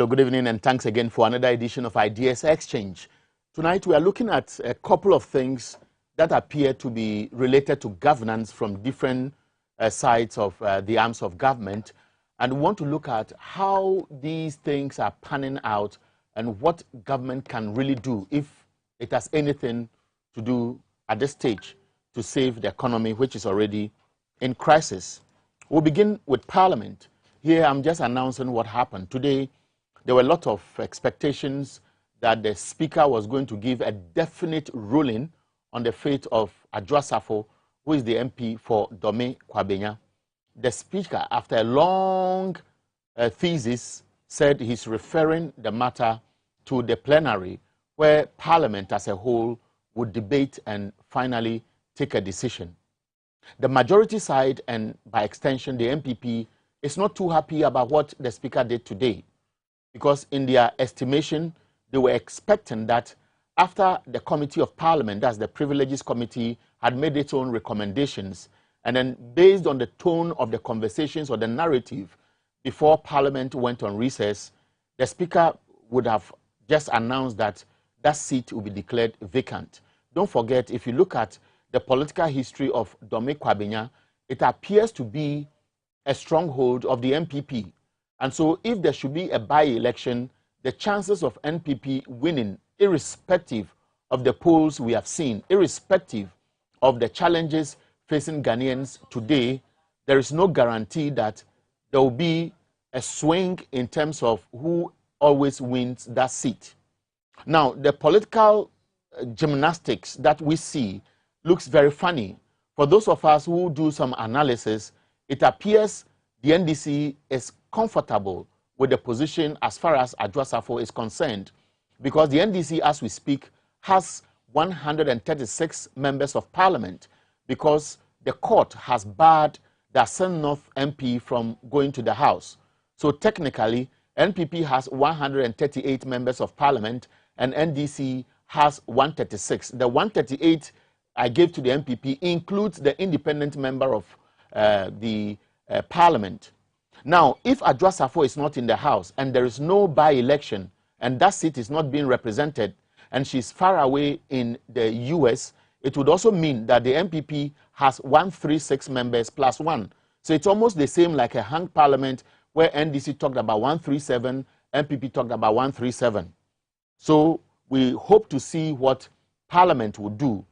Hello, good evening, and thanks again for another edition of Ideas Exchange. Tonight, we are looking at a couple of things that appear to be related to governance from different sides of the arms of government, and we want to look at how these things are panning out and what government can really do if it has anything to do at this stage to save the economy, which is already in crisis. We'll begin with Parliament. Here, I'm just announcing what happened. Today, there were a lot of expectations that the Speaker was going to give a definite ruling on the fate of Adwoa Safo, who is the MP for Dome Kwabenya. The Speaker, after a long thesis, said he's referring the matter to the plenary, where Parliament as a whole would debate and finally take a decision. The majority side, and by extension the MPP, is not too happy about what the Speaker did today, because in their estimation, they were expecting that after the Committee of Parliament, that's the Privileges Committee, had made its own recommendations, and then based on the tone of the conversations or the narrative before Parliament went on recess, the Speaker would have just announced that that seat will be declared vacant. Don't forget, if you look at the political history of Dome Kwabenya, it appears to be a stronghold of the MPP. And so if there should be a by-election, the chances of NPP winning, irrespective of the polls we have seen, irrespective of the challenges facing Ghanaians today, there is no guarantee that there will be a swing in terms of who always wins that seat. Now, the political gymnastics that we see looks very funny. For those of us who do some analysis, it appears the NDC is comfortable with the position as far as Adwoa Safo is concerned, because the NDC, as we speak, has 136 members of parliament, because the court has barred the Assin North MP from going to the House. So technically, NPP has 138 members of parliament and NDC has 136. The 138 I gave to the MPP includes the independent member of the parliament. Now, if Adwoa Safo is not in the House and there is no by-election and that seat is not being represented and she's far away in the US, it would also mean that the MPP has 136 members plus one. So it's almost the same like a hung parliament where NDC talked about 137, MPP talked about 137. So we hope to see what Parliament will do.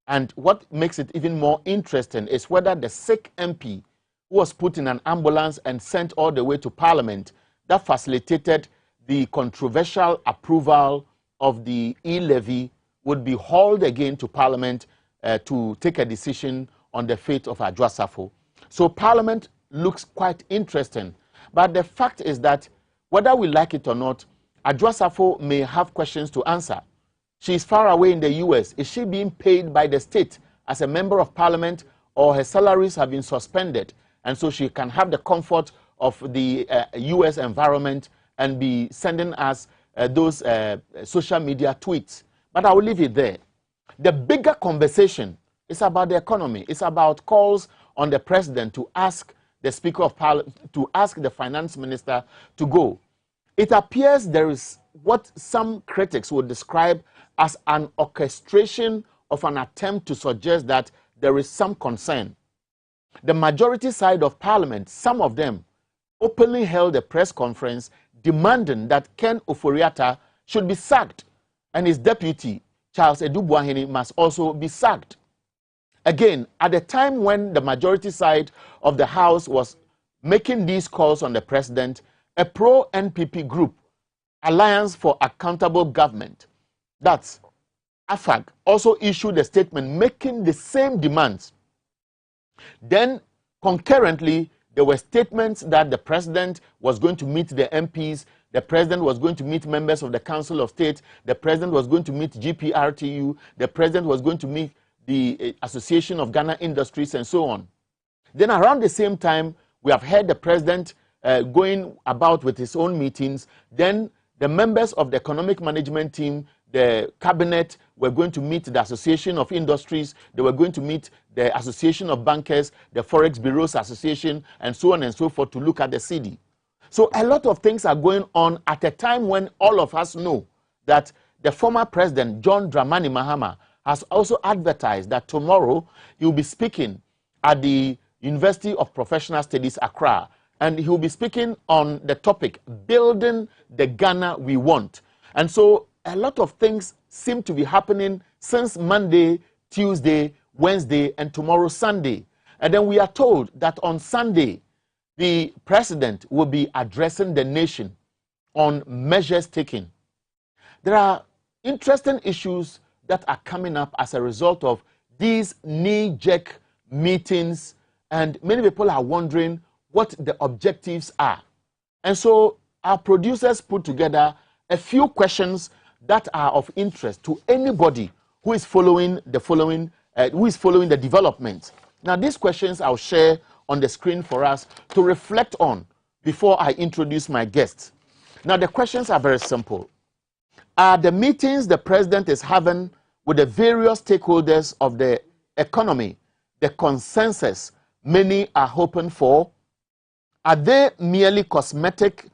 And what makes it even more interesting is whether the sick MP who was put in an ambulance and sent all the way to Parliament, that facilitated the controversial approval of the e-levy, would be hauled again to Parliament to take a decision on the fate of Adwoa Safo. So Parliament looks quite interesting. But the fact is that whether we like it or not, Adwoa Safo may have questions to answer. She is far away in the US. Is she being paid by the state as a member of Parliament, or her salaries have been suspended? And so she can have the comfort of the US environment and be sending us those social media tweets. But I will leave it there. The bigger conversation is about the economy. It's about calls on the president to ask the Speaker of Parliament, to ask the finance minister to go. It appears there is what some critics would describe as an orchestration of an attempt to suggest that there is some concern. The majority side of Parliament, some of them, openly held a press conference demanding that Ken Ofori-Atta should be sacked and his deputy, Charles Adu Boahene, must also be sacked. Again, at the time when the majority side of the House was making these calls on the president, a pro-NPP group, Alliance for Accountable Government, that's AFAG, also issued a statement making the same demands. Then, concurrently, there were statements that the president was going to meet the MPs, the president was going to meet members of the Council of State, the president was going to meet GPRTU, the president was going to meet the Association of Ghana Industries, and so on. Then around the same time, we have heard the president going about with his own meetings. Then the members of the economic management team, the cabinet, were going to meet the Association of Industries, they were going to meet the Association of Bankers, the Forex Bureaus Association, and so on and so forth to look at the CD. So a lot of things are going on at a time when all of us know that the former president, John Dramani Mahama, has also advertised that tomorrow he will be speaking at the University of Professional Studies, Accra, and he will be speaking on the topic, building the Ghana we want. And so a lot of things seem to be happening since Monday, Tuesday, Wednesday, and tomorrow, Sunday. And then we are told that on Sunday, the president will be addressing the nation on measures taken. There are interesting issues that are coming up as a result of these knee-jerk meetings, and many people are wondering what the objectives are. And so our producers put together a few questions that are of interest to anybody who is following the development. Now, these questions I'll share on the screen for us to reflect on before I introduce my guests. Now, the questions are very simple. Are the meetings the president is having with the various stakeholders of the economy the consensus many are hoping for? Are they merely cosmetic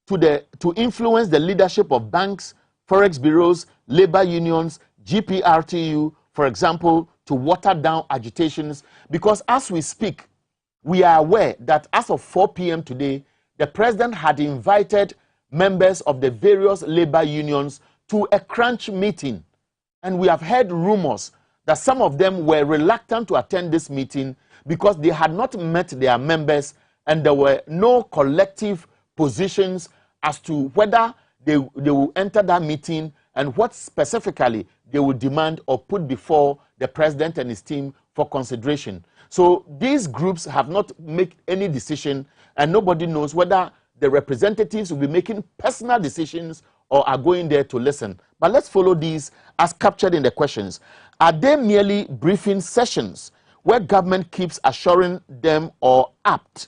to influence the leadership of banks, forex bureaus, labor unions, GPRTU, for example, to water down agitations? Because as we speak, we are aware that as of 4 p.m. today, the president had invited members of the various labor unions to a crunch meeting. And we have heard rumors that some of them were reluctant to attend this meeting because they had not met their members and there were no collective positions as to whether they will enter that meeting and what specifically they will demand or put before the president and his team for consideration. So these groups have not made any decision, and nobody knows whether the representatives will be making personal decisions or are going there to listen. But let's follow these as captured in the questions. Are they merely briefing sessions where government keeps assuring them or apt?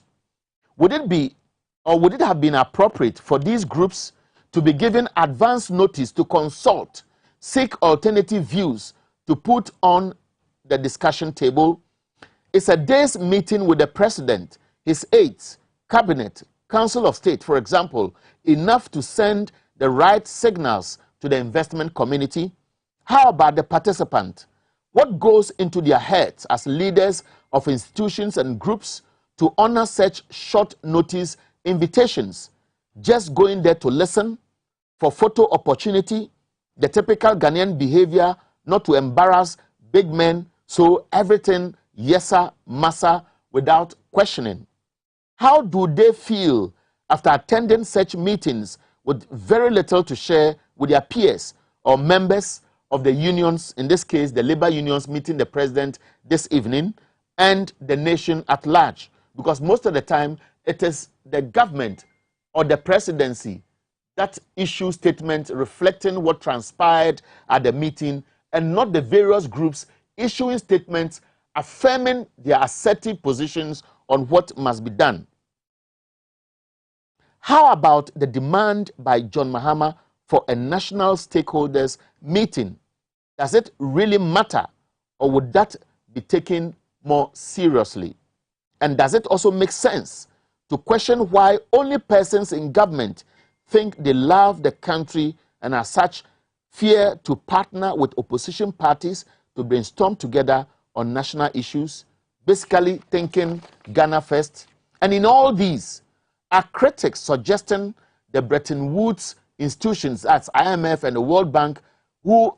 Would it have been appropriate for these groups to be given advance notice to consult, seek alternative views to put on the discussion table? Is a day's meeting with the president, his aides, cabinet, council of state, for example, enough to send the right signals to the investment community? How about the participant? What goes into their heads as leaders of institutions and groups to honor such short notice invitations? Just going there to listen for photo opportunity, the typical Ghanaian behavior not to embarrass big men, so everything yesa, massa, without questioning. How do they feel after attending such meetings with very little to share with their peers or members of the unions, in this case, the labor unions meeting the president this evening, and the nation at large? Because most of the time, it is the government or the presidency that issue statements reflecting what transpired at the meeting, and not the various groups issuing statements affirming their assertive positions on what must be done. How about the demand by John Mahama for a national stakeholders meeting? Does it really matter, or would that be taken more seriously? And does it also make sense to question why only persons in government think they love the country and as such fear to partner with opposition parties to brainstorm together on national issues, basically thinking Ghana first? And in all these, are critics suggesting the Bretton Woods institutions, that's IMF and the World Bank, who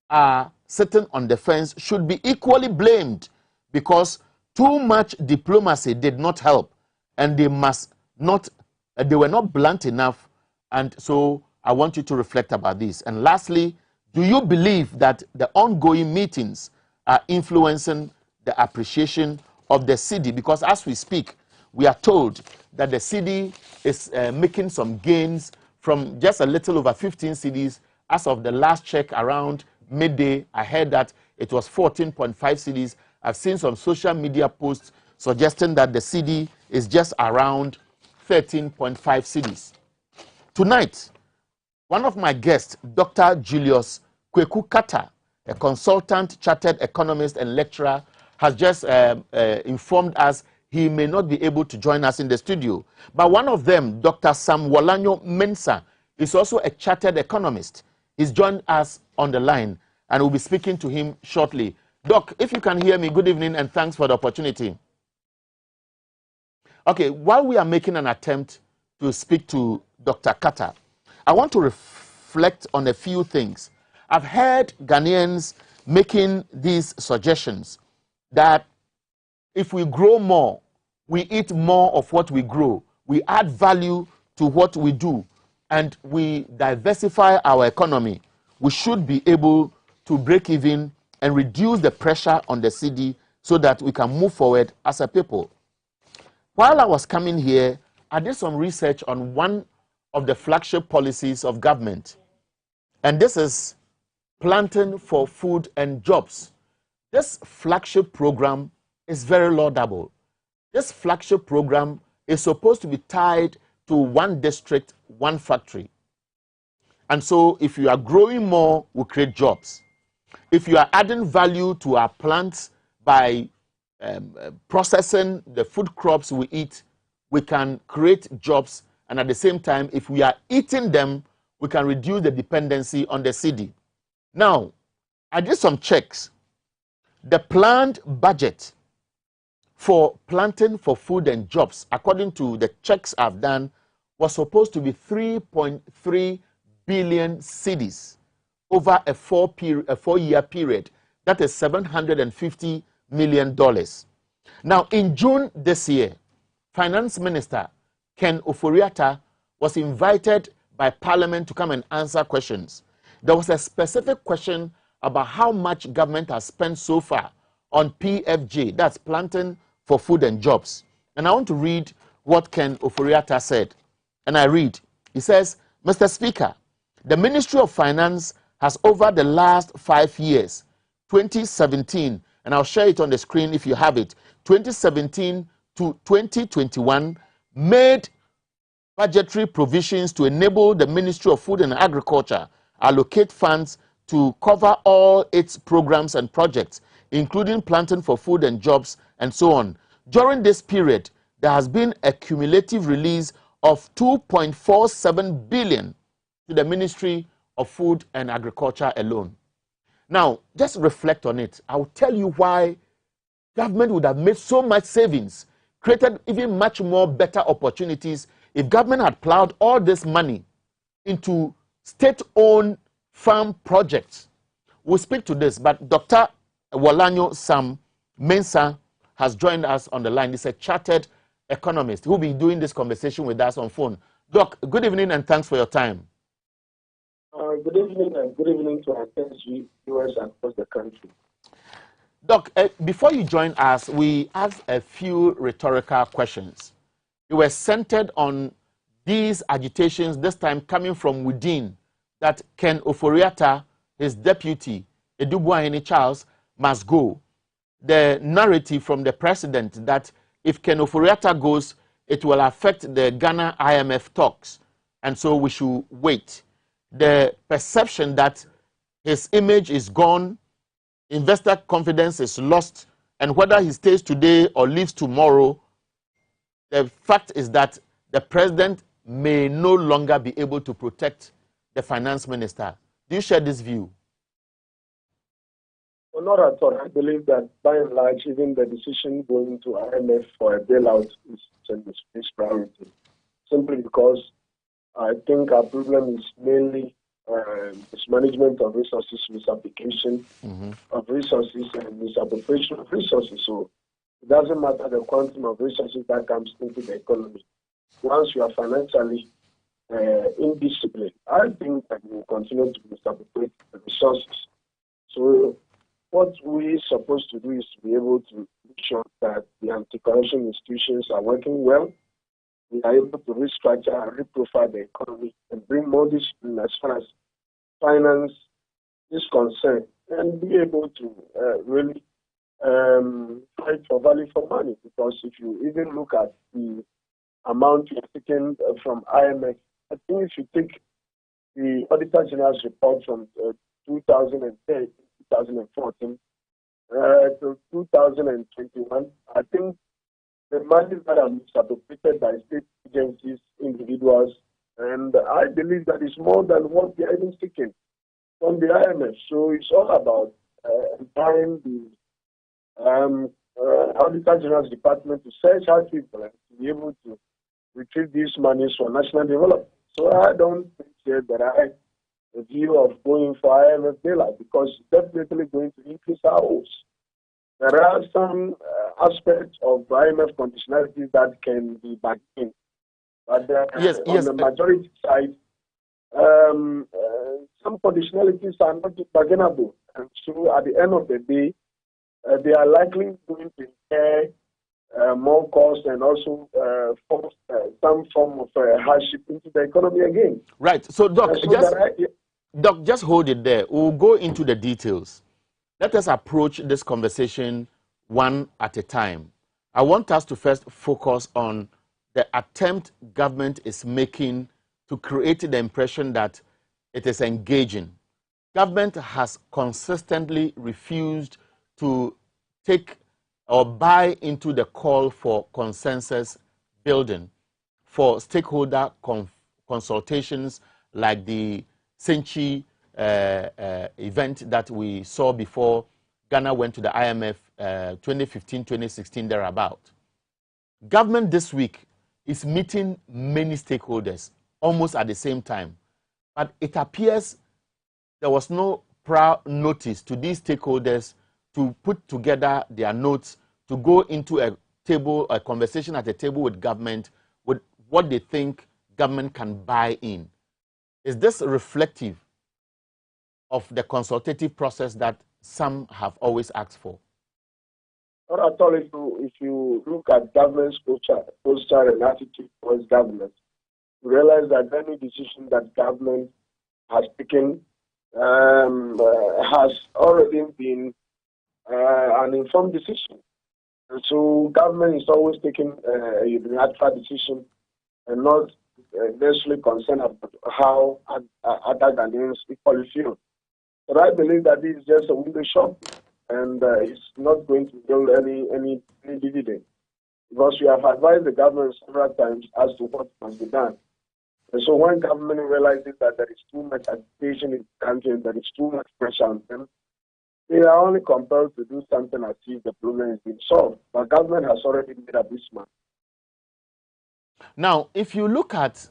are sitting on the fence, should be equally blamed because too much diplomacy did not help, and they were not blunt enough? And so I want you to reflect about this. And lastly, do you believe that the ongoing meetings are influencing the appreciation of the cedi? Because as we speak, we are told that the cedi is making some gains from just a little over 15 cedis. As of the last check around midday, I heard that it was 14.5 cedis. I've seen some social media posts suggesting that the cedi is just around 13.5 cedis. Tonight, one of my guests, Dr. Julius Kweku Kata, a consultant, chartered economist and lecturer, has just informed us he may not be able to join us in the studio. But one of them, Dr. Sam Wolanyo Mensah, is also a chartered economist. He's joined us on the line, and we'll be speaking to him shortly. Doc, if you can hear me, good evening, and thanks for the opportunity. Okay, while we are making an attempt to speak to Dr. Carter, I want to reflect on a few things. I've heard Ghanaians making these suggestions that if we grow more, we eat more of what we grow, we add value to what we do, and we diversify our economy, we should be able to break even and reduce the pressure on the cedi so that we can move forward as a people. While I was coming here, I did some research on one of the flagship policies of government, and this is Planting for Food and Jobs. This flagship program is very laudable. This flagship program is supposed to be tied to one district, one factory. And so if you are growing more, we create jobs. If you are adding value to our plants by processing the food crops we eat, we can create jobs. And at the same time, if we are eating them, we can reduce the dependency on the cedi. Now, I did some checks. The planned budget for Planting for Food and Jobs, according to the checks I've done, was supposed to be 3.3 billion cedis over a four-year period. That is $750 million. Now, in June this year, Finance Minister Ken Ofori-Atta was invited by Parliament to come and answer questions. There was a specific question about how much government has spent so far on PFJ, that's Planting for Food and Jobs. And I want to read what Ken Ofori-Atta said. And I read, he says, Mr. Speaker, the Ministry of Finance has over the last 5 years, 2017, and I'll share it on the screen if you have it, 2017 to 2021, made budgetary provisions to enable the Ministry of Food and Agriculture allocate funds to cover all its programs and projects, including Planting for Food and Jobs and so on. During this period, there has been a cumulative release of 2.47 billion to the Ministry of Food and Agriculture alone. Now, just reflect on it. I'll tell you why government would have made so much savings, created even much more better opportunities if government had plowed all this money into state-owned farm projects. We'll speak to this, but Dr. Wolanyo Sam Mensah has joined us on the line. He's a chartered economist who will be doing this conversation with us on phone. Doc, good evening and thanks for your time. Good evening and good evening to our viewers across the country. Doc, before you join us, we asked a few rhetorical questions. They were centered on these agitations, this time coming from within, that Ken Ofori-Atta, his deputy, Edubuahene Charles, must go. The narrative from the president that if Ken Ofori-Atta goes, it will affect the Ghana IMF talks, and so we should wait. The perception that his image is gone, investor confidence is lost, and whether he stays today or leaves tomorrow, the fact is that the president may no longer be able to protect the finance minister. Do you share this view? Well, not at all. I believe that by and large, even the decision going to IMF for a bailout is a priority. Simply because I think our problem is mainly mismanagement of resources, misapplication of resources, and misappropriation of resources. So it doesn't matter the quantum of resources that comes into the economy. Once you are financially indisciplined, I think that you will continue to misappropriate the resources. So what we're supposed to do is to be able to make sure that the anti-corruption institutions are working well. We are able to restructure and reprofile the economy and bring more discipline as far as finance is concerned, and be able to really fight for value for money. Because if you even look at the amount you're taking from IMF, I think if you take the Auditor General's report from 2010, 2014 to 2021, I think the money that are misappropriated by state agencies, individuals, and I believe that is more than what they are even seeking from the IMF. So it's all about empowering the Auditor General's Department to search out people and to be able to retrieve these monies for national development. So I don't think that I have a view of going for IMF bailout because it's definitely going to increase our hopes. There are some aspects of IMF conditionalities that can be bargained, but on the majority side, some conditionalities are not bargainable, and so at the end of the day, they are likely going to incur more cost and also force some form of hardship into the economy again. Right. So, Doc, Doc, just hold it there. We'll go into the details. Let us approach this conversation one at a time. I want us to first focus on the attempt government is making to create the impression that it is engaging. Government has consistently refused to take or buy into the call for consensus building, for stakeholder consultations like the Senchi event that we saw before Ghana went to the IMF 2015-2016 thereabout. Government this week is meeting many stakeholders almost at the same time, but it appears there was no prior notice to these stakeholders to put together their notes, to go into a conversation at a table with government with what they think government can buy in. Is this reflective of the consultative process that some have always asked for? Not at all. If you look at government's posture and attitude towards government, you realize that any decision that government has taken has already been an informed decision. And so government is always taking a unilateral decision and not necessarily concerned about how other Ghanaians equally feel. But I believe that this is just a window shop, and it's not going to build any dividend. Because we have advised the government several times as to what must be done. And so when government realizes that there is too much agitation in the country and there is too much pressure on them, they are only compelled to do something as if the problem is being solved. But government has already made up this mind. Now, if you look at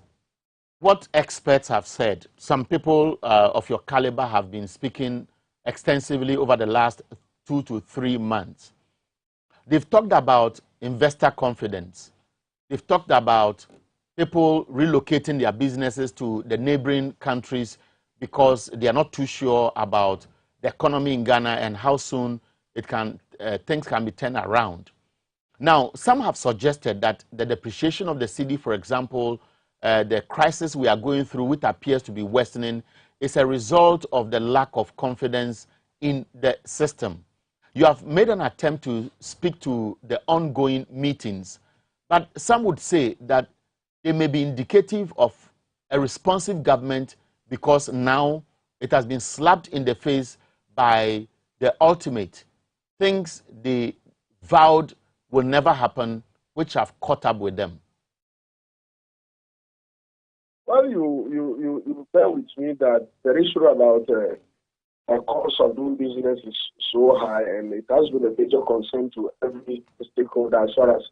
what experts have said, some people of your caliber have been speaking extensively over the last 2 to 3 months. They've talked about investor confidence. They've talked about people relocating their businesses to the neighboring countries because they are not too sure about the economy in Ghana and how soon it can, things can be turned around. Now, some have suggested that the depreciation of the cedi, for example, the crisis we are going through, which appears to be worsening, is a result of the lack of confidence in the system. You have made an attempt to speak to the ongoing meetings, but some would say that they may be indicative of a responsive government because now it has been slapped in the face by the ultimate things they vowed will never happen, which have caught up with them. Well, you bear with me that the issue about the cost of doing business is so high, and it has been a major concern to every stakeholder as far as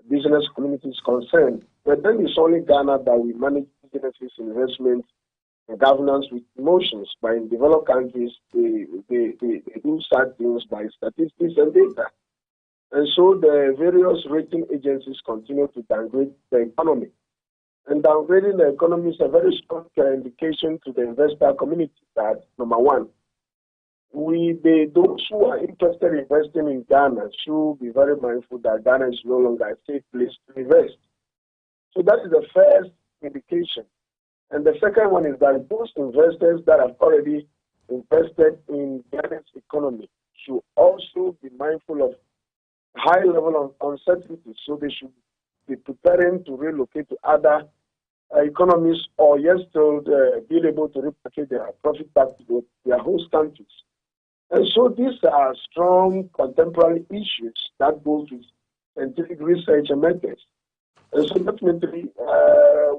business community is concerned. But then it's only Ghana that we manage businesses, investment, and governance with emotions. But in developed countries, they do such things by statistics and data. And so the various rating agencies continue to downgrade the economy. And downgrading the economy is a very strong indication to the investor community that, number one, those who are interested in investing in Ghana should be very mindful that Ghana is no longer a safe place to invest. So that is the first indication. And the second one is that those investors that have already invested in Ghana's economy should also be mindful of high level of uncertainty. So they should be preparing to relocate to other economies or yes, to be able to repatriate their profit back to their host countries. And so these are strong contemporary issues that goes with scientific research and methods. And so definitely,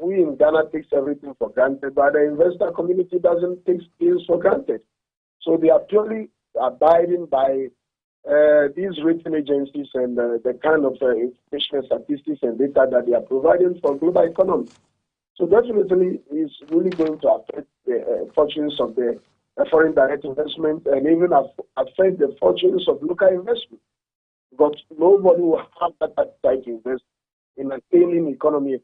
we in Ghana takes everything for granted, but the investor community doesn't take things for granted. So they are purely abiding by these rating agencies and the kind of information, statistics, and data that they are providing for global economy. So definitely, it's really going to affect the fortunes of the foreign direct investment and even affect the fortunes of local investment. Because nobody will have that appetite to invest in an ailing economy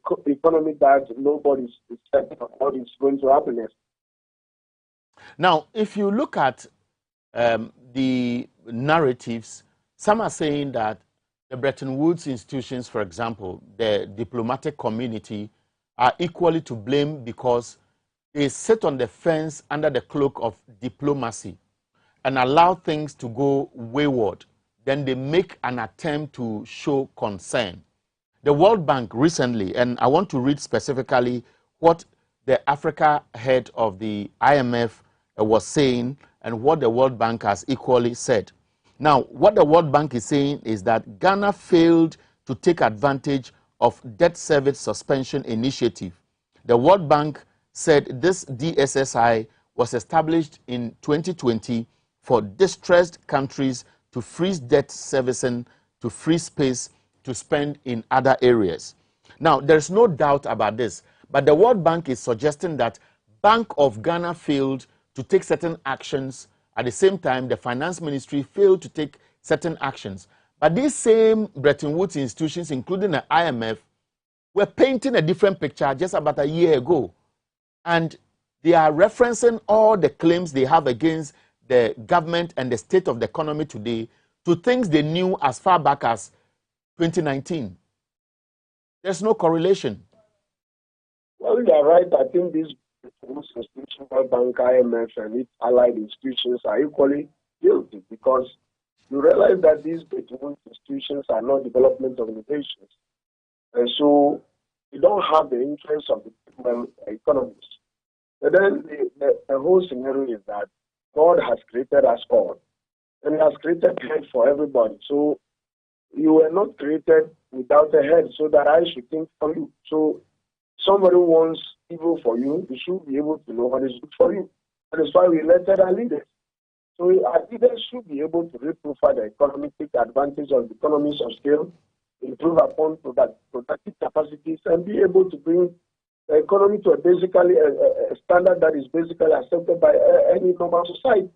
that nobody's expecting what is going to happen next. Now, if you look at the narratives, some are saying that the Bretton Woods institutions, for example, the diplomatic community, are equally to blame because they sit on the fence under the cloak of diplomacy and allow things to go wayward. Then they make an attempt to show concern. The World Bank recently, and I want to read specifically what the Africa head of the IMF was saying and what the World Bank has equally said. Now, what the World Bank is saying is that Ghana failed to take advantage of debt service suspension initiative. The World Bank said this DSSI was established in 2020 for distressed countries to freeze debt servicing, to free space to spend in other areas. Now, there's no doubt about this, but the World Bank is suggesting that Bank of Ghana failed to take certain actions. At the same time, the Finance Ministry failed to take certain actions. But these same Bretton Woods institutions, including the IMF, were painting a different picture just about a year ago. And they are referencing all the claims they have against the government and the state of the economy today to things they knew as far back as 2019. There's no correlation. Well, you are right. I think these institutions, World Bank, IMF, and its allied institutions are equally guilty because you realize that these institutions are not development organizations. And so you don't have the interests of the economists. But then the whole scenario is that God has created us all, and He has created head for everybody. So you were not created without a head, so that I should think for you. So somebody who wants evil for you, you should be able to know what is good for you. That is why we elected our leaders. So our leaders should be able to reprofile the economy, take advantage of the economies of scale, improve upon productive capacities, and be able to bring the economy to a standard that is basically accepted by any normal society.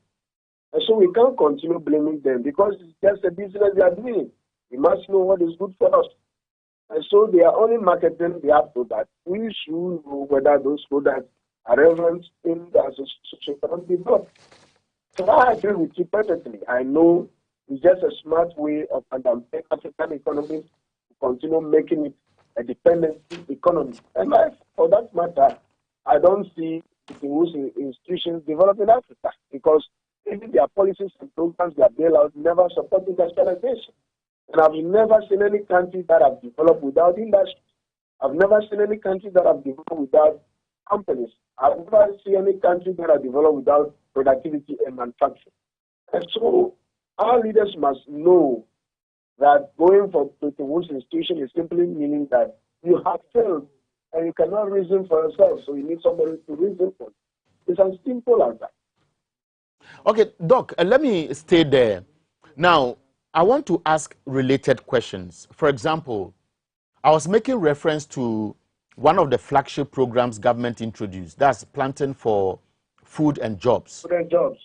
And so we can't continue blaming them because it's just a business they are doing. We must know what is good for us. And so they are only marketing their product. We should know whether those products are relevant in the socio-economic development. So I agree with you perfectly. I know it's just a smart way of understanding African economies to continue making it a dependency economy. And for that matter, I don't see the institutions developing Africa because even their policies and programs, their bailouts, never support industrialization. And I've never seen any country that have developed without industry. I've never seen any country that have developed without companies. I've never seen any country that have developed without productivity and manufacturing. And so our leaders must know that going for Bretton Woods institution is simply meaning that you have failed and you cannot reason for yourself, so you need somebody to reason for you. It's as simple as that. Okay, Doc, let me stay there. Now, I want to ask related questions. For example, I was making reference to one of the flagship programs government introduced. That's Planting for Food and Jobs. Food and Jobs.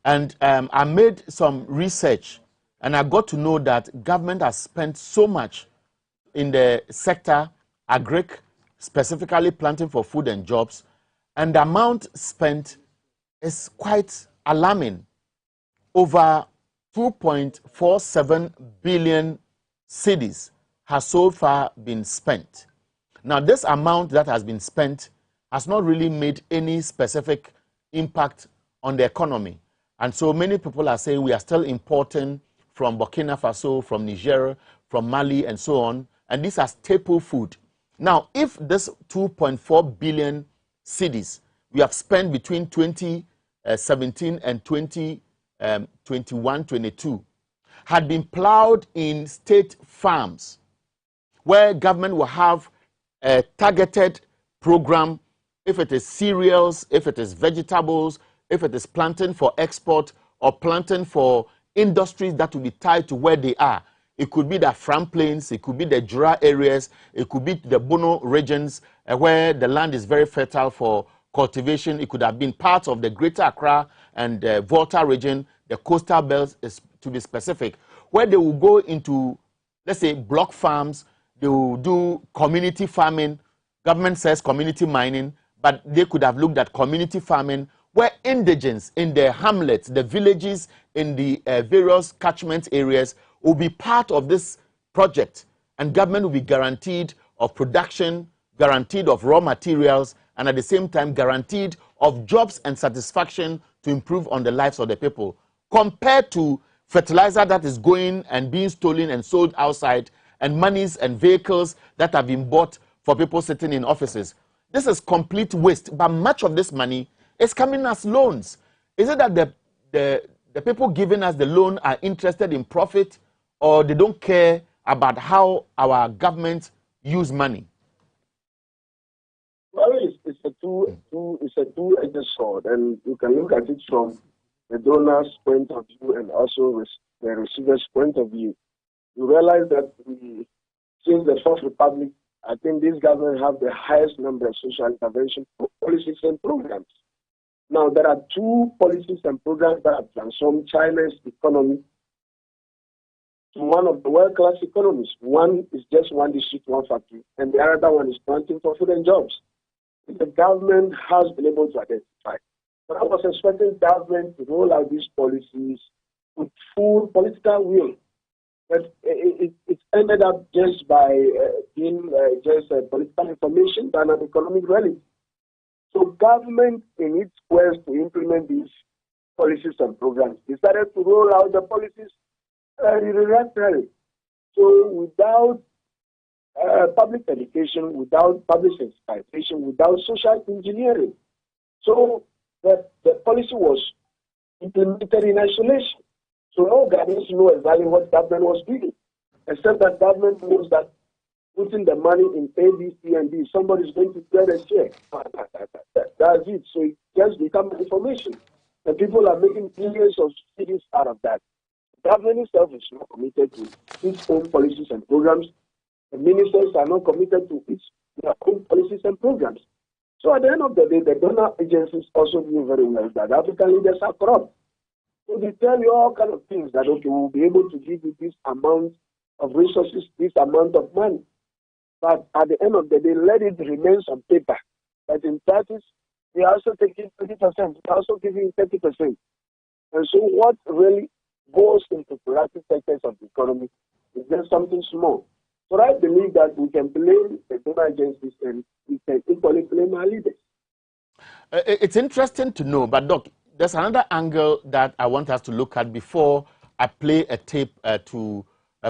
And I made some research, and I got to know that government has spent so much in the sector, agric, specifically planting for food and jobs, and the amount spent is quite alarming. Over 2.47 billion cedis has so far been spent. Now, this amount that has been spent has not really made any specific impact on the economy. And so many people are saying we are still importing from Burkina Faso, from Niger, from Mali, and so on. And these are staple food. Now, if this 2.4 billion cedis we have spent between 2017 and 2021-22, had been plowed in state farms, where government will have a targeted program, if it is cereals, if it is vegetables, if it is planting for export or planting for industries that will be tied to where they are. It could be the Afram Plains, it could be the Jura areas, it could be the Bono regions where the land is very fertile for cultivation. It could have been part of the Greater Accra and Volta region, the coastal belts, is to be specific, where they will go into, let's say, block farms. They will do community farming. Government says community mining, but they could have looked at community farming where indigents in the hamlets, the villages, in the various catchment areas will be part of this project, and government will be guaranteed of production, guaranteed of raw materials, and at the same time guaranteed of jobs and satisfaction to improve on the lives of the people, compared to fertilizer that is going and being stolen and sold outside, and monies and vehicles that have been bought for people sitting in offices. This is complete waste, but much of this money is coming as loans. Is it that the people giving us the loan are interested in profit, or they don't care about how our government use money? Well, it's a two-edged sword, and you can look at it from the donor's point of view and also the receiver's point of view. You realize that since the Fourth Republic, I think this government have the highest number of social intervention policies and programs. Now, there are two policies and programs that have transformed China's economy to one of the world-class economies. One is just one district, one factory, and the other one is planting for food and jobs. The government has been able to identify. But I was expecting government to roll out these policies with full political will. But it ended up just by being just political information than an economic reality. So government, in its quest to implement these policies and programs, decided to roll out the policies unilaterally. So without public education, without public sensitization, without social engineering. So the policy was implemented in isolation. So no Ghanaians know exactly what government was doing, except that government knows that putting the money in A, B, C, and D, somebody's going to get a check. That's it. So it just becomes information. And people are making millions of cities out of that. The government itself is not committed to its own policies and programs. The ministers are not committed to their own policies and programs. So at the end of the day, the donor agencies also knew very well that African leaders are corrupt. So they tell you all kinds of things that, okay, we'll be able to give you this amount of resources, this amount of money. But at the end of the day, let it remain on paper. But in practice, they are also taking 30%, they are also giving 30%. And so what really goes into productive sectors of the economy is just something small. So I believe that we can blame the donor agencies and we can equally blame our leaders. It's interesting to know, but Doc, there's another angle that I want us to look at before I play a tape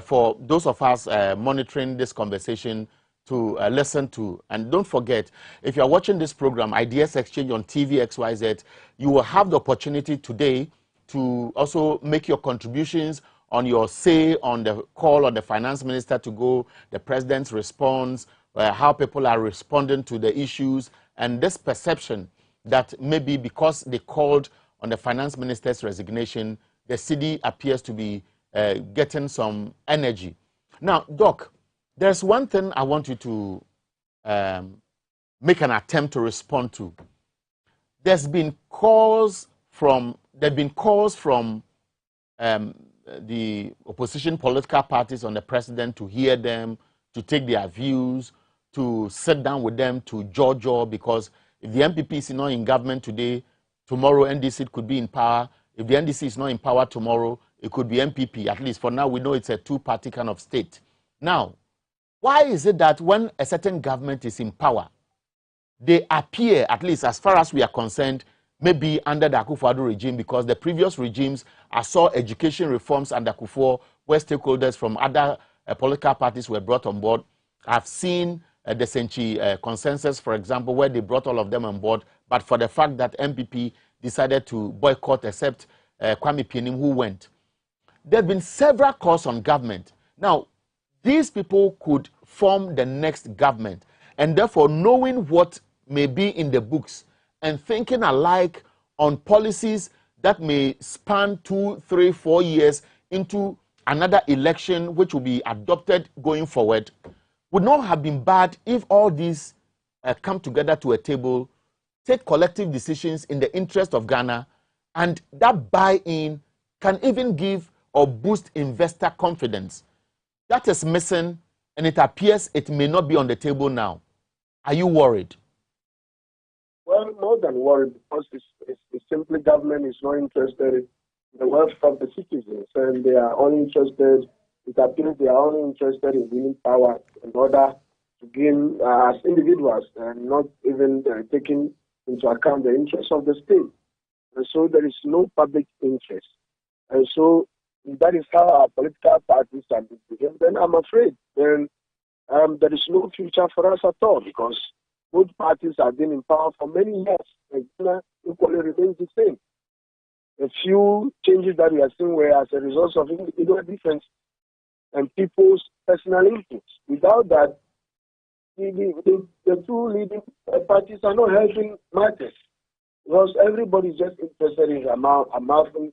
for those of us monitoring this conversation to listen to. And don't forget, if you're watching this program, Ideas Exchange on TV XYZ, you will have the opportunity today to also make your contributions on your say on the call on the finance minister to go, the president's response, how people are responding to the issues, and this perception that maybe because they called on the finance minister's resignation, the city appears to be getting some energy. Now, Doc, there's one thing I want you to make an attempt to respond to. There's been calls from the opposition political parties on the president to hear them, to take their views, to sit down with them, to judge, because if the MPP is not in government today, tomorrow NDC could be in power. If the NDC is not in power tomorrow, it could be MPP. At least for now, we know it's a two-party kind of state. Now, why is it that when a certain government is in power, they appear, at least as far as we are concerned, maybe under the Akufo-Addo regime, because the previous regimes, I saw education reforms under Akufo, where stakeholders from other political parties were brought on board. I've seen the Senchi consensus, for example, where they brought all of them on board, but for the fact that MPP decided to boycott except Kwame Pienim, who went. there have been several calls on government. Now, these people could form the next government, and therefore knowing what may be in the books and thinking alike on policies that may span 2, 3, 4 years into another election which will be adopted going forward would not have been bad if all these come together to a table, take collective decisions in the interest of Ghana, and that buy-in can even give or boost investor confidence. That is missing, and it appears it may not be on the table now. Are you worried? Well, more than worried, because it's simply government is not interested in the welfare of the citizens, and they are only interested, it appears they are only interested in winning power in order to gain as individuals, and not even taking into account the interests of the state. And so there is no public interest. And so that is how our political parties are behaving. Then I'm afraid then there is no future for us at all, because both parties have been in power for many years, and Ghana equally remains the same. A few changes that we are seeing were as a result of individual differences and people's personal inputs. Without that, the two leading parties are not helping matters, because everybody is just interested in amassing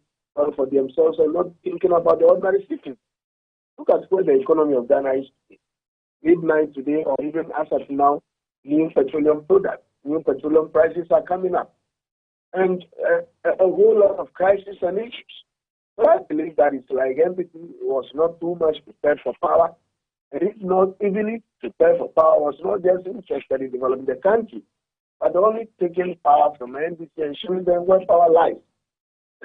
for themselves and not thinking about the ordinary citizens. Look at where the economy of Ghana is today. Midnight today, or even as of now, new petroleum products, new petroleum prices are coming up, and a whole lot of crises and issues. So I believe that it's like MPP was not too much prepared for power, and if not evenly prepared for power, was not just interested in developing the country, but only taking power from NDC and showing them where power lies.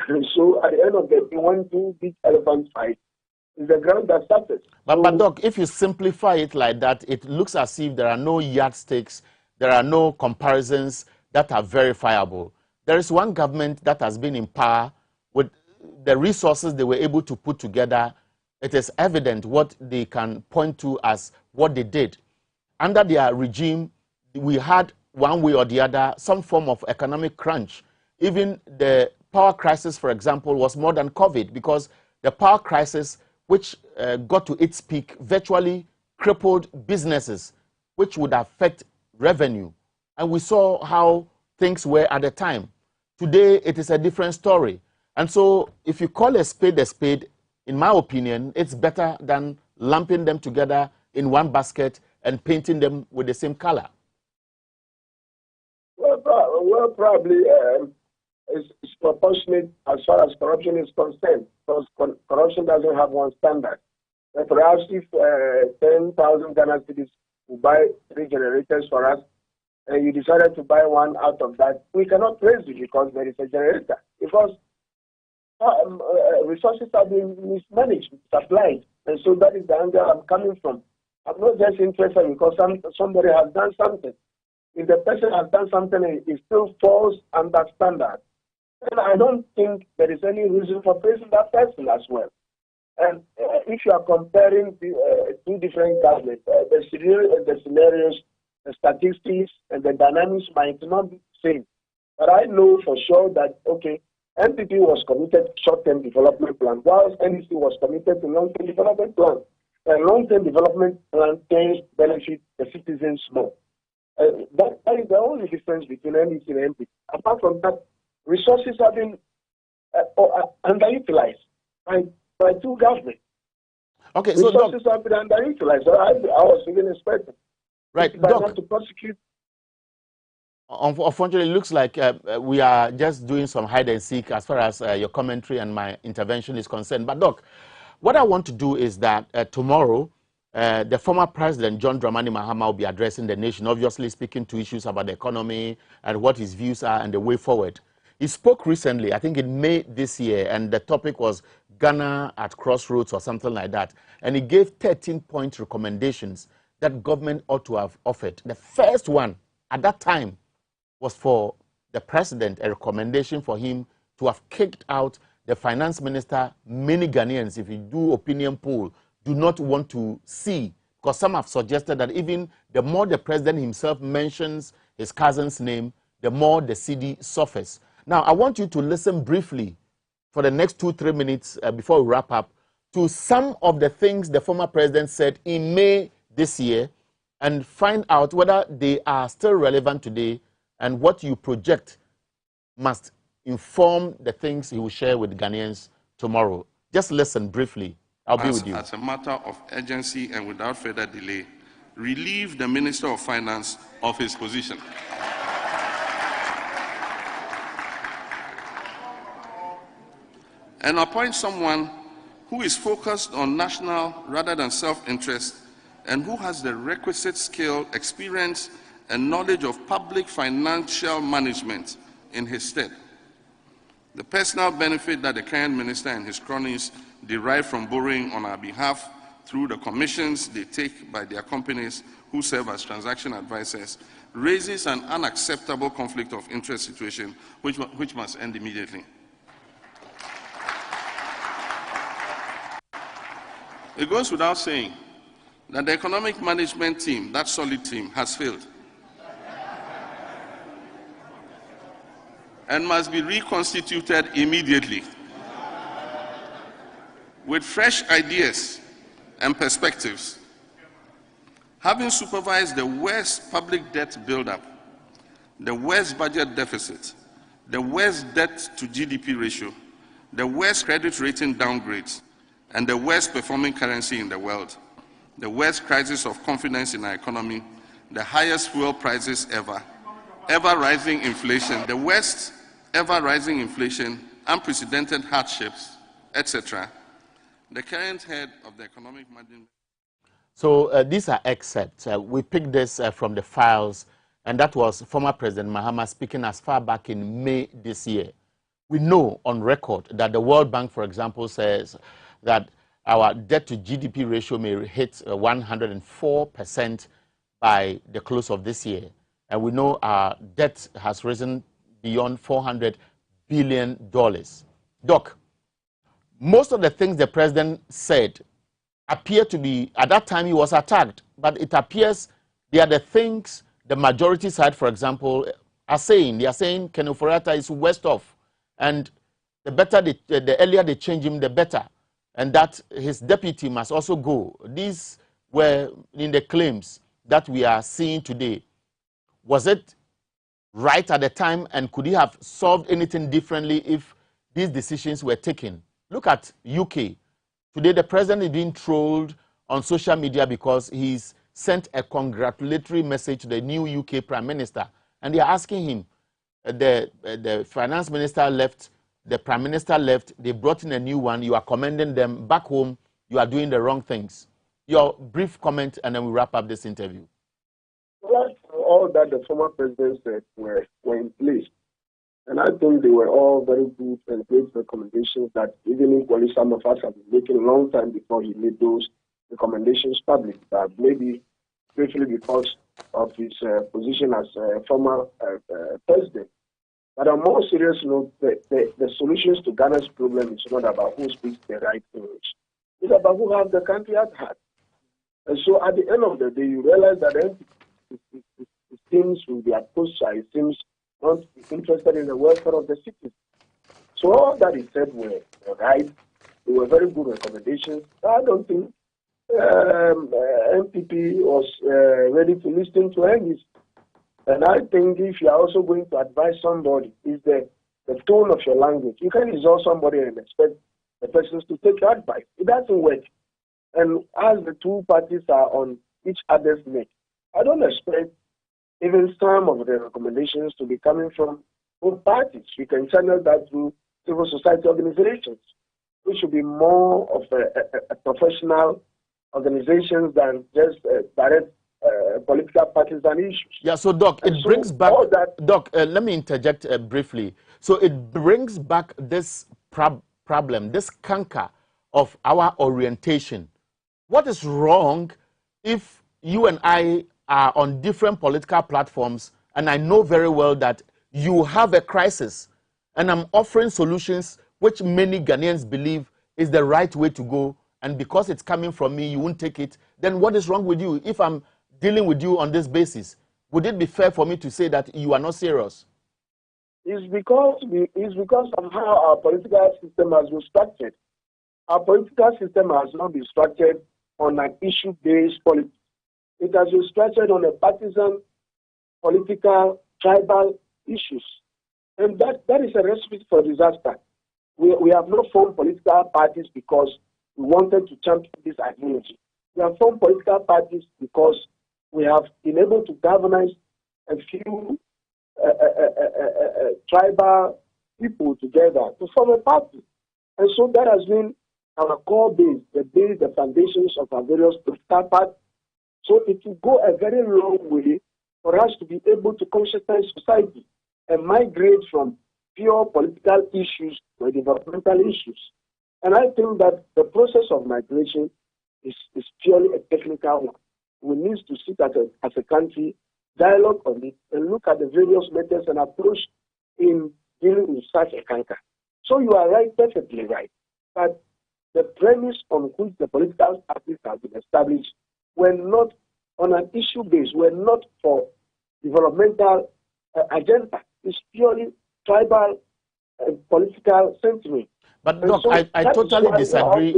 And so at the end of the day, when two big elephants fight, is the ground that suffers. But Doc, if you simplify it like that, it looks as if there are no yardsticks, there are no comparisons that are verifiable. There is one government that has been in power with the resources they were able to put together. It is evident what they can point to as what they did. Under their regime, we had one way or the other some form of economic crunch. Even the power crisis, for example, was more than COVID, because the power crisis, which got to its peak, virtually crippled businesses, which would affect revenue. And we saw how things were at the time. Today, it is a different story. And so if you call a spade, in my opinion, it's better than lumping them together in one basket and painting them with the same color. Well, probably it's proportionate as far as corruption is concerned, because corruption doesn't have one standard. Perhaps if 10,000 Ghana cedis will buy 3 generators for us, and you decided to buy one out of that, we cannot praise you because there is a generator. Because resources are being mismanaged, supplied. And so that is the angle I'm coming from. I'm not just interested because somebody has done something. If the person has done something, it still falls under standard. And I don't think there is any reason for praising that person as well. And if you are comparing two different governments, the scenarios, the statistics, and the dynamics might not be the same. But I know for sure that, okay, NPP was committed to short-term development plan, whilst NDC was committed to long-term development plan. And long-term development plan can benefit the citizens more. That is the only difference between NDC and NPP. Apart from that, resources have been underutilized by two governments. Okay, so resources have been underutilized. So I was even expecting. Right, Doc, to prosecute. Unfortunately, it looks like we are just doing some hide and seek as far as your commentary and my intervention is concerned. But Doc, what I want to do is that tomorrow, the former president, John Dramani Mahama, will be addressing the nation, obviously speaking to issues about the economy and what his views are and the way forward. He spoke recently, I think in May this year, and the topic was Ghana at crossroads or something like that. And he gave 13-point recommendations that government ought to have offered. The first one at that time was for the president, a recommendation for him to have kicked out the finance minister. Many Ghanaians, if you do opinion poll, do not want to see, because some have suggested that even the more the president himself mentions his cousin's name, the more the CD suffers. Now, I want you to listen briefly for the next 2-3 minutes before we wrap up to some of the things the former president said in May this year and find out whether they are still relevant today and what you project must inform the things he will share with Ghanaians tomorrow. Just listen briefly. I'll be with you. As a matter of urgency and without further delay, relieve the Minister of Finance of his position. And appoint someone who is focused on national rather than self-interest and who has the requisite skill, experience, and knowledge of public financial management in his stead. The personal benefit that the current minister and his cronies derive from borrowing on our behalf through the commissions they take by their companies who serve as transaction advisors raises an unacceptable conflict of interest situation which must end immediately. It goes without saying that the economic management team, that solid team, has failed and must be reconstituted immediately with fresh ideas and perspectives. Having supervised the worst public debt buildup, the worst budget deficit, the worst debt to GDP ratio, the worst credit rating downgrades, and the worst performing currency in the world, the worst crisis of confidence in our economy, the highest fuel prices ever rising inflation, the worst ever rising inflation, unprecedented hardships, etc. The current head of the economic management. So these are excerpts. We picked this from the files, and that was former President Mahama speaking as far back in May this year. We know on record that the World Bank, for example, says that our debt to GDP ratio may hit 104% by the close of this year. And we know our debt has risen beyond $400 billion. Doc, most of the things the president said appear to be, at that time he was attacked, but it appears they are the things the majority side, for example, are saying. They are saying Ken Ofori-Atta is worst off, and the earlier they change him, the better, and that his deputy must also go. These were in the claims that we are seeing today. Was it right at the time, and could he have solved anything differently if these decisions were taken? Look at UK. Today, the president is being trolled on social media because he's sent a congratulatory message to the new UK Prime Minister. And they are asking him, the finance minister left, the Prime Minister left, they brought in a new one, you are commending them. Back home, you are doing the wrong things. Your brief comment, and then we wrap up this interview. Well, all that the former president said were in place. And I think they were all very good and great recommendations that even equally some of us have been making a long time before he made those recommendations public. Maybe briefly because of his position as former president. But on a more serious note, the solutions to Ghana's problem is not about who speaks the right English. It's about who has the country at heart. And so at the end of the day, you realize that it seems with the approach, it seems not interested in the welfare of the citizens. So all that he said were right. They were very good recommendations. I don't think MPP was ready to listen to any. And I think if you are also going to advise somebody, is the tone of your language. You can't insult somebody and expect the persons to take your advice. It doesn't work. And as the two parties are on each other's neck, I don't expect even some of the recommendations to be coming from both parties. We can channel that through civil society organizations, which should be more of a professional organizations than just direct political parties and issues. Yeah, so Doc, it brings back, Doc, let me interject briefly. So it brings back this problem, this canker of our orientation. What is wrong if you and I are on different political platforms, and I know very well that you have a crisis, and I'm offering solutions which many Ghanaians believe is the right way to go, and because it's coming from me, you won't take it, then what is wrong with you? If I'm dealing with you on this basis, would it be fair for me to say that you are not serious? It's because of how our political system has been structured. Our political system has not been structured on an issue-based politics. It has been structured on a partisan, political, tribal issues. And that is a recipe for disaster. We have not formed political parties because we wanted to champion this ideology. We have formed political parties because we have been able to galvanize a few tribal people together to form a party. And so that has been our core base, the foundations of our various political parties. So it will go a very long way for us to be able to conscientize society and migrate from pure political issues to developmental issues. And I think that the process of migration is purely a technical one. We need to sit as a country, dialogue on it, and look at the various methods and approach in dealing with such a canker. So you are right, perfectly right. But the premise on which the political parties have been established were not on an issue base, were not for developmental agenda. It's purely tribal political sentiment. But Doc, so I totally disagree.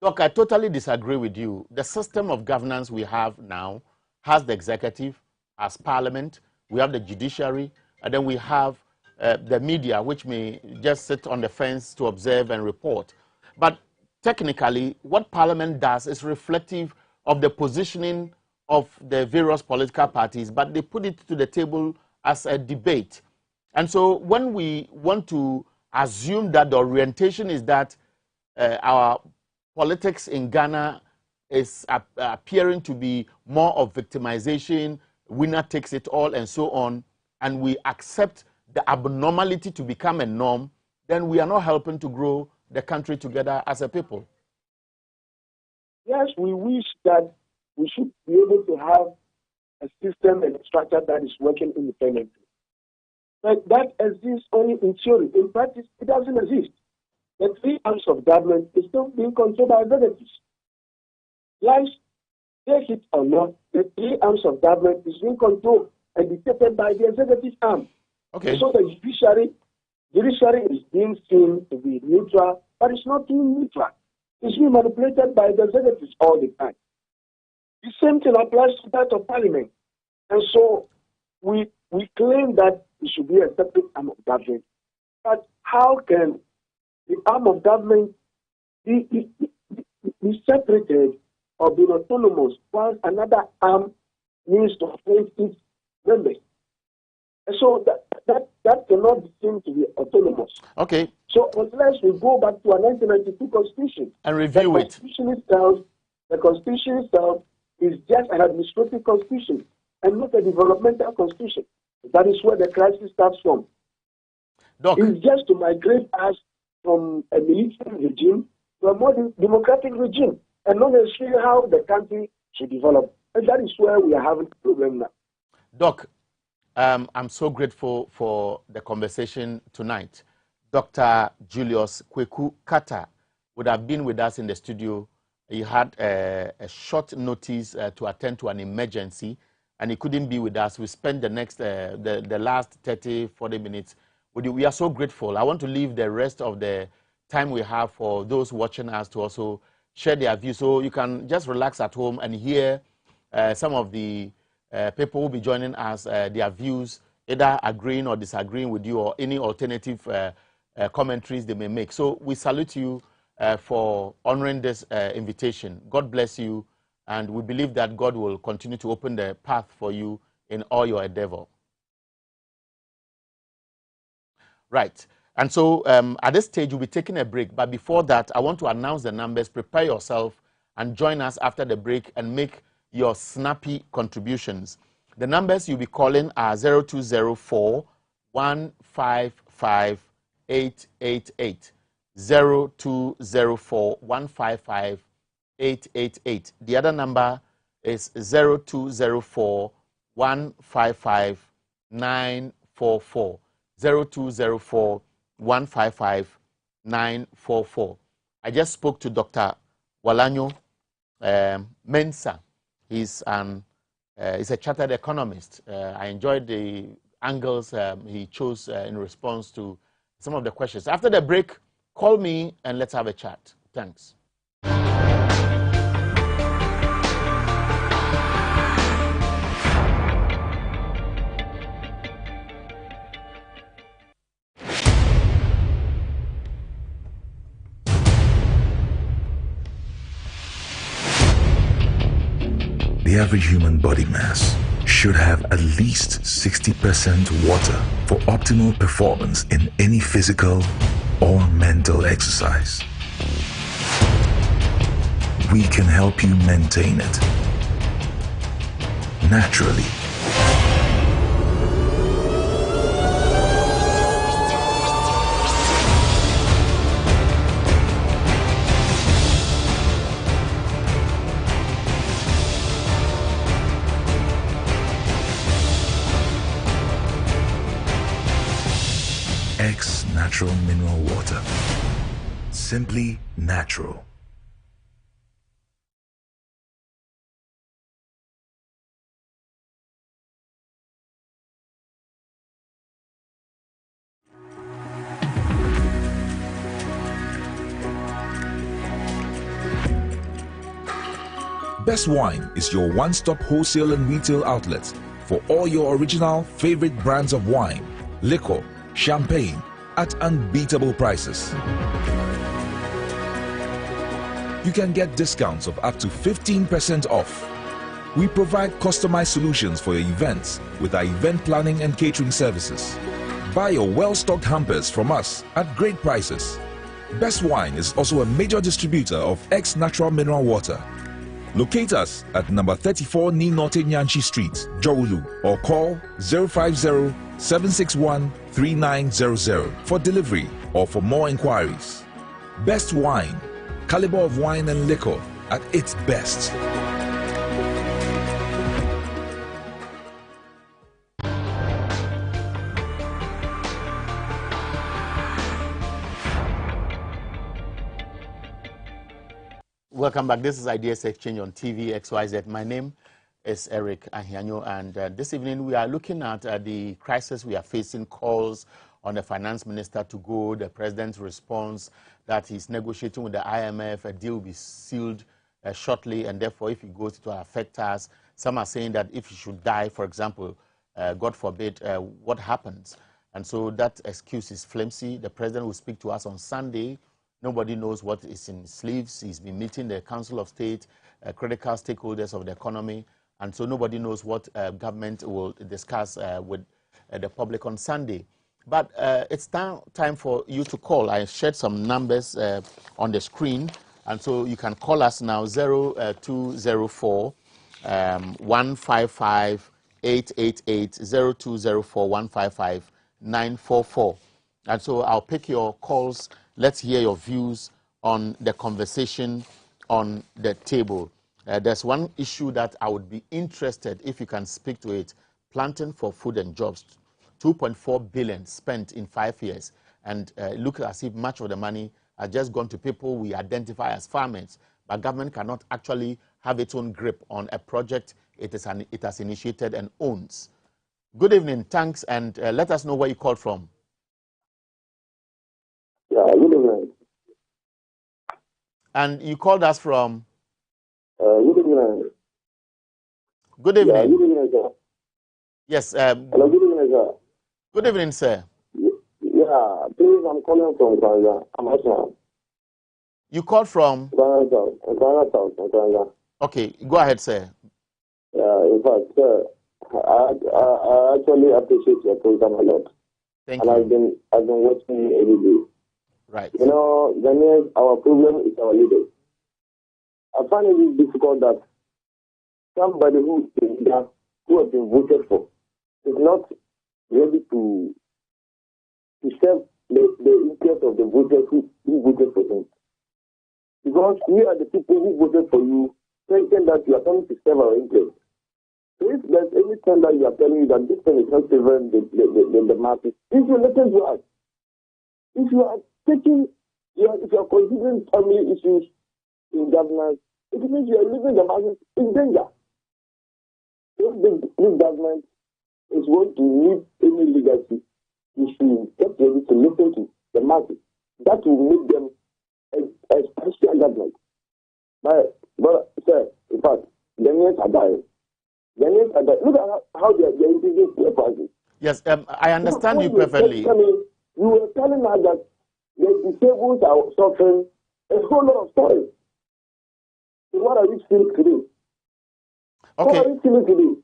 Doc, I totally disagree with you. The system of governance we have now has the executive as parliament, we have the judiciary, and then we have the media, which may just sit on the fence to observe and report. But technically, what parliament does is reflective of the positioning of the various political parties, but they put it to the table as a debate. And so when we want to assume that the orientation is that our politics in Ghana is appearing to be more of victimization, winner takes it all, and so on, and we accept the abnormality to become a norm, then we are not helping to grow the country together as a people. Yes, we wish that we should be able to have a system and a structure that is working independently. But that exists only in theory. In practice, it doesn't exist. The three arms of government is still being controlled by executives. Lives, take it or not, the three arms of government is being controlled and dictated by the executive arm. Okay. So the judiciary is being seen to be neutral, but it's not being neutral. It's being manipulated by the executives all the time. The same thing applies to that of parliament. And so we claim that it should be a separate arm of government. But how can the arm of government be separated or be autonomous while another arm needs to appoint its members? And so that cannot be seen to be autonomous. Okay. So unless we go back to a 1992 constitution and review it, the constitution itself is just an administrative constitution and not a developmental constitution. That is where the crisis starts from. Doc. It's just to migrate us from a military regime to a more democratic regime, and not necessarily how the country should develop. And that is where we are having a problem now. Doc, I'm so grateful for the conversation tonight. Dr. Julius Kweku Carter would have been with us in the studio. He had a short notice to attend to an emergency, and he couldn't be with us. We spent the last 30, 40 minutes with you. We are so grateful. I want to leave the rest of the time we have for those watching us to also share their views. So you can just relax at home and hear some of the people will be joining us, their views, either agreeing or disagreeing with you or any alternative commentaries they may make. So we salute you for honoring this invitation. God bless you, and we believe that God will continue to open the path for you in all your endeavor. Right. And so at this stage, we'll be taking a break. But before that, I want to announce the numbers. Prepare yourself and join us after the break and make your snappy contributions. The numbers you'll be calling are 0204 155 888. 0204 155 888. The other number is 0204 155 944. 0204 155 944. I just spoke to Dr. Walanyo Mensah. He's a chartered economist. I enjoyed angles he chose in response to some of the questions. After the break, call me and let's have a chat. Thanks. The average human body mass should have at least 60% water for optimal performance in any physical or mental exercise. We can help you maintain it naturally. X Natural Mineral Water. Simply natural. Best Wine is your one-stop wholesale and retail outlet for all your original favorite brands of wine, liquor, champagne at unbeatable prices. You can get discounts of up to 15% off. We provide customized solutions for your events with our event planning and catering services. Buy your well-stocked hampers from us at great prices. Best Wine is also a major distributor of X Natural Mineral Water. Locate us at number 34 Ni Norte Nyanchi Street, Jowulu, or call 050-761-3900 for delivery or for more inquiries. Best Wine, caliber of wine and liquor at its best. Welcome back. This is Ideas Exchange on TV XYZ. My name is Eric Ahianyo, and this evening we are looking at the crisis we are facing, calls on the finance minister to go, the president's response that he's negotiating with the IMF, a deal will be sealed shortly, and therefore if it goes to affect us. Some are saying that if he should die, for example, God forbid, what happens? And so that excuse is flimsy. The president will speak to us on Sunday. Nobody knows what is in his sleeves. He's been meeting the Council of State, critical stakeholders of the economy, and so nobody knows what government will discuss with the public on Sunday. But it's time for you to call. I shared some numbers on the screen, and so you can call us now, 0204 155 888, 0204 155 944. And so I'll pick your calls. Let's hear your views on the conversation on the table. There's one issue that I would be interested if you can speak to it. Planting for food and jobs, 2.4 billion spent in 5 years. And it looks as if much of the money has just gone to people we identify as farmers. But government cannot actually have its own grip on a project it has initiated and owns. Good evening, thanks, and let us know where you called from. Yeah, good evening. And you called us from? Good evening. Good evening. Yeah, good evening, sir. Yes. Hello, good evening, sir. Good evening, sir. Yeah, please, I'm calling from Ghana. I'm Asma. You called from? Ghana South. Okay, go ahead, sir. Yeah, in fact, sir, I actually appreciate your program a lot. Thank you. And I've been watching you every day. Right. You know, Ghanaians, our problem is our leaders. I find it difficult that somebody who has been voted for is not ready to serve the interest of the voters who voted for him. Because we are the people who voted for you, thinking that you are coming to serve our interest. So if there's any time that you are telling you that this thing is not favoring the masses, if you listen to us, if you are taking, if you are considering family issues in governance, it means you are leaving the masses in danger. If this government is going to need any legacy, you should get ready to listen to the market. That will make them a special government. But sir, in fact, Ghanaians are dying. Ghanaians are dying. Look at how they are increasing fuel prices. Yes, I understand you perfectly. You were telling us that the disabled are suffering a whole lot of stories. So what are you feeling today? Okay. What are you feeling today?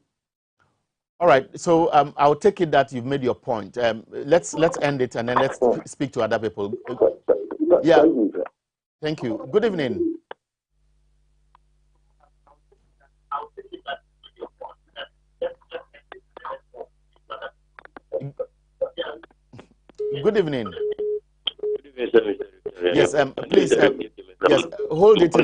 All right. So I'll take it that you've made your point. Let's end it and then let's speak to other people. Yeah. Thank you. Good evening. Good evening. Yes, please. Yes, hold it.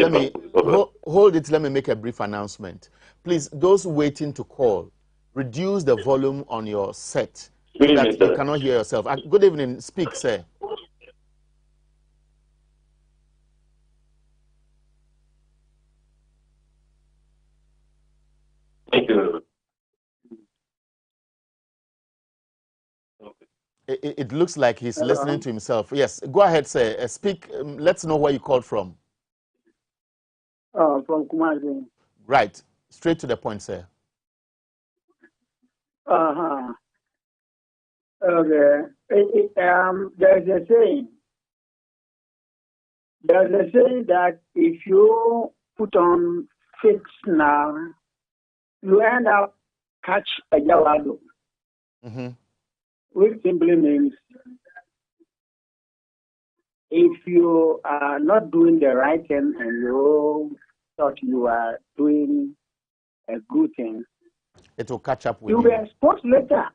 Hold it. Let me make a brief announcement. Please, those waiting to call, reduce the volume on your set so that you cannot hear yourself. Good evening. Speak, sir. Thank you. It looks like he's listening to himself. Yes, go ahead, sir. Speak. Let's know where you called from. From Kumasi. Right. Straight to the point, sir. Okay. There's a saying. There's a saying that if you put on fix now, you end up catch a jalado. Which simply means if you are not doing the right thing and you thought you are doing a good thing, it will catch up with you. You will exposed later.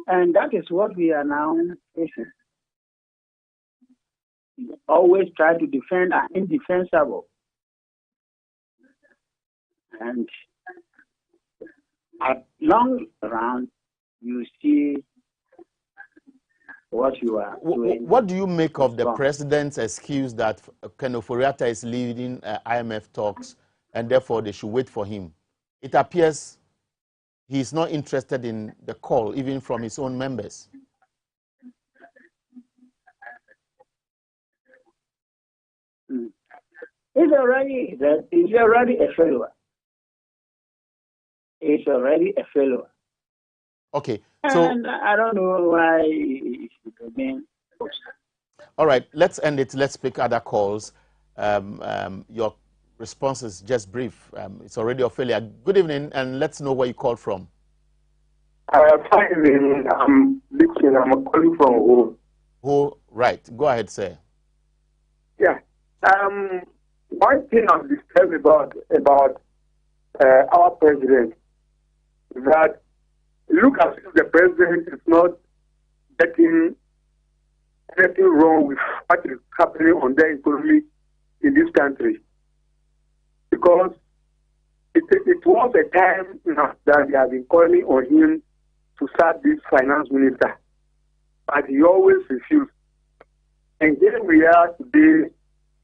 And that is what we are now facing. We always try to defend our indefensible. And at long run, you see what you are doing. What do you make of the president's excuse that Ken Ofori-Atta is leading IMF talks and therefore they should wait for him? It appears he's not interested in the call, even from his own members. He's already a failure. It's already a failure. Okay, so and I don't know why it should remain. All right, let's end it. Let's pick other calls. Your response is just brief. It's already a failure. Good evening, and let's know where you called from. Fine, I'm Dixon. I'm calling from home. Oh, right. Go ahead, sir. Yeah. One thing I'm disturbed about our president is that look as if the president is not getting anything wrong with what is happening on the economy in this country. Because it was a time that they have been calling on him to start this finance minister. But he always refused. And here we are today,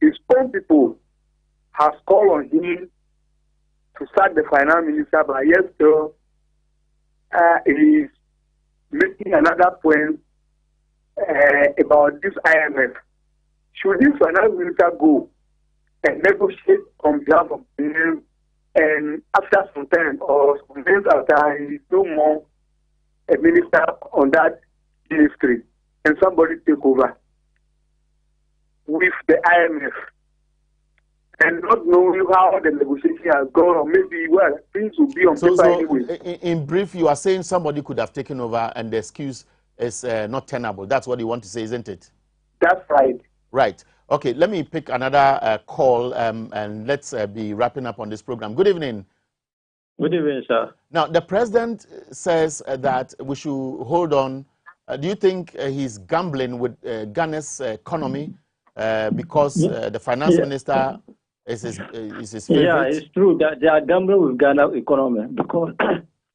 his own people have called on him to start the finance minister, but yet still he's making another point about this IMF. Should this finance minister go and negotiate on behalf of him, and after some time or some days after he is no more a minister on that ministry, and somebody take over with the IMF, and not knowing how the negotiation has gone, or maybe, well, things will be on paper anyway. In brief, you are saying somebody could have taken over and the excuse is not tenable. That's what you want to say, isn't it? That's right. Right. Okay, let me pick another call and let's be wrapping up on this program. Good evening. Good evening, sir. Now, the president says that we should hold on. Do you think he's gambling with Ghana's economy because the finance minister is his favorite? Yeah, it's true that they are gambling with Ghana's economy because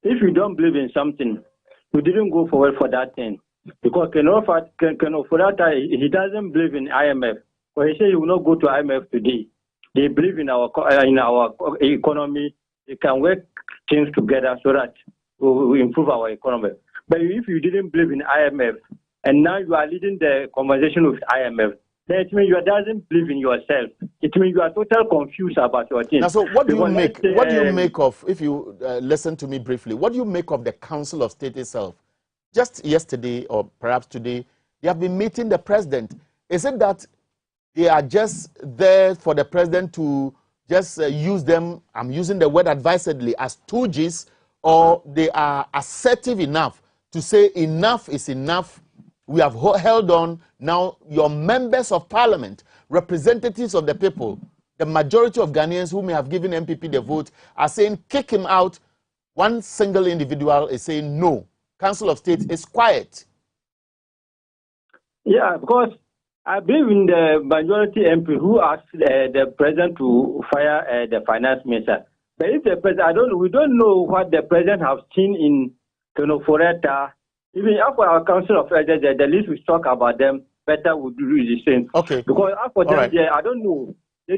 if you don't believe in something, you didn't go forward for that thing. Because Ken Ofori-Atta, he doesn't believe in IMF. But he said he will not go to IMF today. They believe in our economy. They can work things together so that will improve our economy. But if you didn't believe in IMF, and now you are leading the conversation with IMF, then it means you doesn't believe in yourself. It means you are totally confused about your thing. Now, so what do you make? What do you make of? If you listen to me briefly, what do you make of the Council of State itself? Just yesterday, or perhaps today, they have been meeting the president. Is it that they are just there for the president to just use them? I'm using the word advisedly as stooges, or they are assertive enough to say enough is enough? We have held on. Now, your members of parliament, representatives of the people, the majority of Ghanaians who may have given MPP the vote, are saying kick him out. One single individual is saying no. Council of State is quiet. Yeah, because I believe in the majority MP who asked the president to fire the finance minister. But if the president, we don't know what the president has seen in Kenoforeta. Even after our Council of Elders, the least we talk about them, better we do the same. Okay. Because after them, right. I don't know. They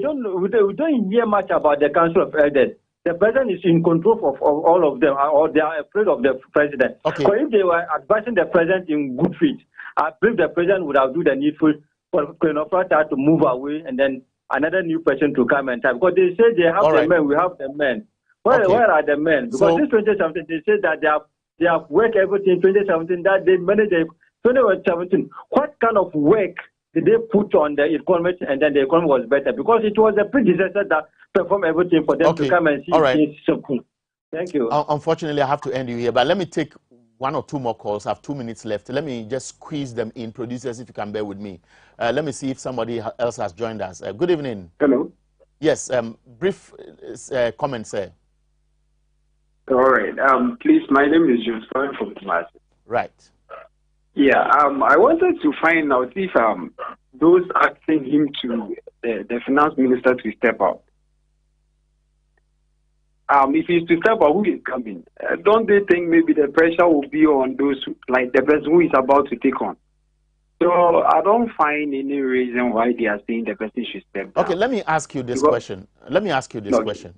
don't know. We don't hear much about the Council of Elders. The president is in control of all of them, or they are afraid of the president. Okay. So if they were advising the president in good faith, I believe the president would have done the needful for Kenoforeta to move away, and then another new person to come and time. Because they say they have all the right. men, we have the men. Where are the men? Because So, this 2017, they say that they have worked everything 2017, that they managed 2017. What kind of work did they put on the economy, and then the economy was better? Because it was the predecessor that performed everything for them to come and see. All right. Thank you. Unfortunately, I have to end you here, but let me take one or two more calls. I have 2 minutes left. Let me just squeeze them in. Producers, if you can bear with me. Let me see if somebody else has joined us. Good evening. Hello. Yes, brief comments, sir. All right. Please, my name is Joseph from Kumasi. Right. Yeah. I wanted to find out if those asking him to the finance minister to step up. If he's to step up, who is coming? Don't they think maybe the pressure will be on those like the person who is about to take on? So I don't find any reason why they are saying the person should step down. Okay, let me ask you this question. Let me ask you this question.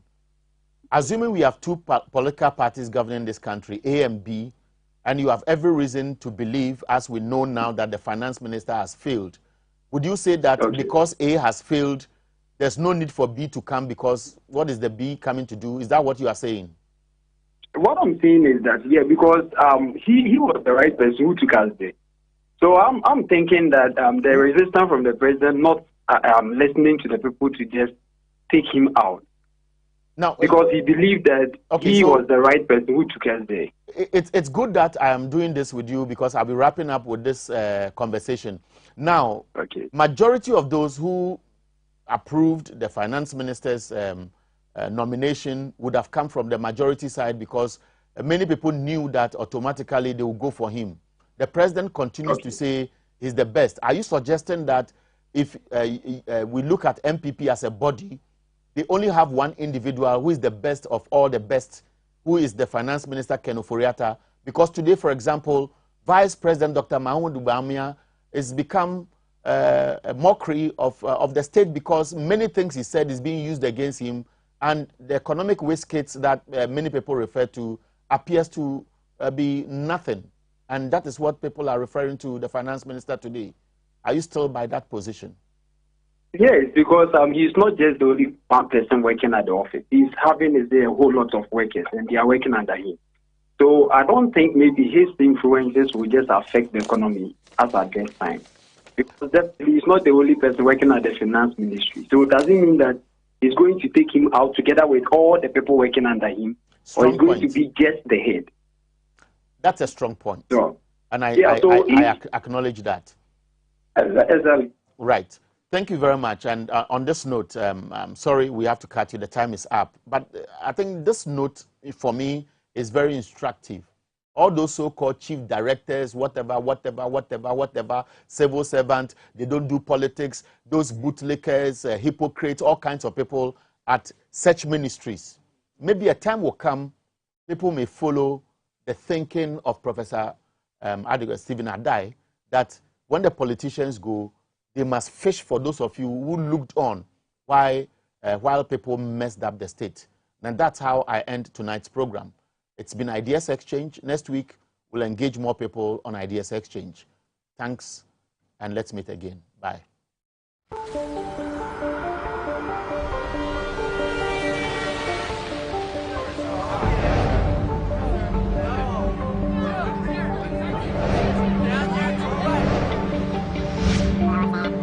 Assuming we have two political parties governing this country, A and B, and you have every reason to believe, as we know now, that the finance minister has failed, would you say that because A has failed, there's no need for B to come, because what is the B coming to do? Is that what you are saying? What I'm saying is that, yeah, because he was the right person who took us there. So I'm thinking that the resistance from the president not listening to the people to just take him out. Now, because he believed that he was the right person who took us there. It's good that I am doing this with you, because I'll be wrapping up with this conversation. Now, majority of those who approved the finance minister's nomination would have come from the majority side, because many people knew that automatically they would go for him. The president continues to say he's the best. Are you suggesting that if we look at MPP as a body, they only have one individual who is the best of all the best, who is the finance minister, Kenoforeta? Because today, for example, Vice President Dr. Mahamudu Bawumia has become a mockery of the state, because many things he said is being used against him, and the economic waistcoats that many people refer to appears to be nothing. And that is what people are referring to the finance minister today. Are you still by that position? Yes, because he's not just the only one person working at the office. He's having a whole lot of workers, and they are working under him. So I don't think maybe his influences will just affect the economy as at this time. Because he's not the only person working at the finance ministry. So it doesn't mean that he's going to take him out together with all the people working under him, or he's going to be just the head. That's a strong point. So, and I acknowledge that. Exactly. Right. Thank you very much. And on this note, I'm sorry we have to cut you. The time is up. But I think this note, for me, is very instructive. All those so-called chief directors, whatever, civil servant, they don't do politics, those bootlickers, hypocrites, all kinds of people at such ministries. Maybe a time will come, people may follow the thinking of Professor Stephen Adai, that when the politicians go, they must fish for those of you who looked on while people messed up the state. And that's how I end tonight's program. It's been Ideas Exchange. Next week, we'll engage more people on Ideas Exchange. Thanks, and let's meet again. Bye.